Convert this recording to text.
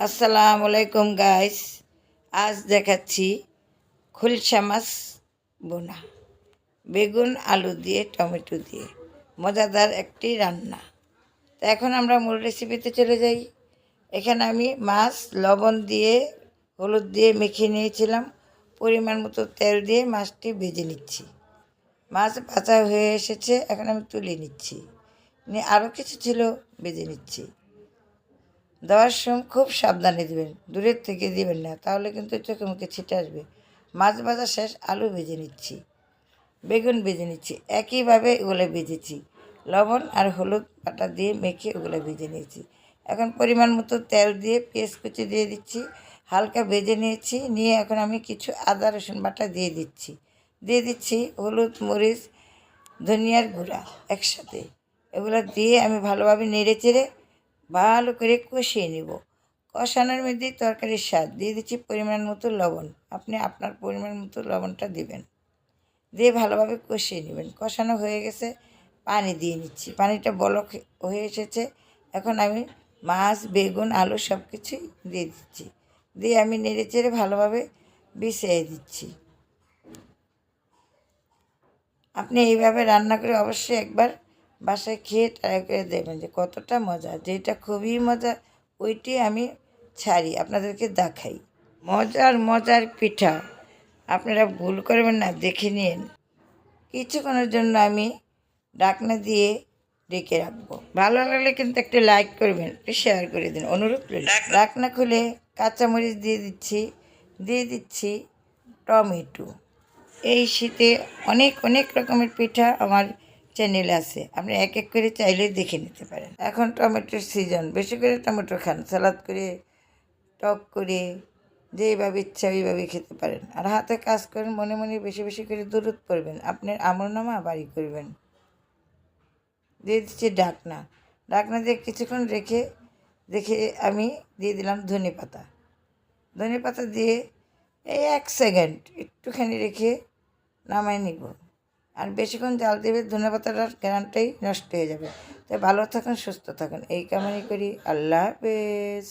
আসসালামু আলাইকুম গাইস। আজ দেখাচ্ছি খুলসা মাছ বোনা বেগুন আলু দিয়ে টমেটো দিয়ে মজাদার একটি রান্না। তো এখন আমরা মূল রেসিপিতে চলে যাই। এখানে আমি মাছ লবণ দিয়ে হলুদ দিয়ে মেখে নিয়েছিলাম। পরিমাণ মতো তেল দিয়ে মাছটি ভেজে নিচ্ছি। মাছ ভাজা হয়ে এসেছে, এখন আমি তুলে নিচ্ছি। নিয়ে আরও কিছু ছিল ভেজে নিচ্ছি। দেওয়ার সময় খুব সাবধানে দেবেন, দূরের থেকে দেবেন না, তাহলে কিন্তু চোখে মুখে ছিটে আসবে। মাছ ভাজা শেষ, আলু ভেজে নিচ্ছি, বেগুন ভেজে নিচ্ছি। একইভাবে এগুলো ভেজেছি, লবণ আর হলুদ বাটা দিয়ে মেখে ওগুলো ভেজে নিয়েছি। এখন পরিমাণ মতো তেল দিয়ে পেঁয়াজ কুচি দিয়ে দিচ্ছি, হালকা ভেজে নিয়েছি। নিয়ে এখন আমি কিছু আদা রসুন বাটা দিয়ে দিচ্ছি হলুদ মরিচ ধনিয়ার গুঁড়া একসাথে। এগুলো দিয়ে আমি ভালোভাবে নেড়ে চেড়ে ভালো করে কষিয়ে নিব। কষানোর মধ্যে তরকারির স্বাদ দিয়ে দিচ্ছি পরিমাণ মতো লবণ। আপনি আপনার পরিমাণ মতো লবণটা দিবেন, দিয়ে ভালোভাবে কষিয়ে নেবেন। কষানো হয়ে গেছে, পানি দিয়ে নিচ্ছি। পানিটা বলক হয়ে এসেছে, এখন আমি মাছ বেগুন আলু সব কিছুই দিয়ে দিচ্ছি। দিয়ে আমি নেড়ে চেড়ে ভালোভাবে মিশিয়ে দিচ্ছি। আপনি এইভাবে রান্না করে অবশ্যই একবার বাসায় খেয়ে ট্রাই করে দেখবেন যে কতটা মজা। যেটা খুবই মজা ওইটি আমি ছাড়ি, আপনাদেরকে দেখাই। মজার মজার পিঠা, আপনারা ভুল করবেন না, দেখে নিন। কিছুক্ষণের জন্য আমি ঢাকনা দিয়ে ঢেকে রাখবো। ভালো লাগলে কিন্তু একটা লাইক করবেন, একটু শেয়ার করে দিন, অনুরোধ রইল। ঢাকনা খুলে কাঁচামরিচ দিয়ে দিচ্ছি টমেটো। এই শীতে অনেক অনেক রকমের পিঠা আমার চ্যানেলে আছে, আপনি এক এক করে চাইলে দেখে নিতে পারেন। এখন টমেটোর সিজন, বেশি করে টমেটো খান, সালাদ করে টক করে যেইভাবে ইচ্ছা ওইভাবে খেতে পারেন। আর হাতে কাজ করেন, মনে মনে বেশি বেশি করে দূরত পড়বেন, আপনার আমলনামা বাড়ি করবেন। দিয়ে দিচ্ছি ঢাকনা দিয়ে কিছুক্ষণ দেখে আমি দিয়ে দিলাম ধনে পাতা দিয়ে এই 1 সেকেন্ড একটুখানি রেখে নামাই নিব। আর বেশিক্ষণ জাল দেবে, ধনে পাতাটার গ্রানটাই নষ্ট হয়ে যাবে। তাই ভালো থাকুন, সুস্থ থাকুন, এই কামনাই করি। আল্লাহ হাফেজ।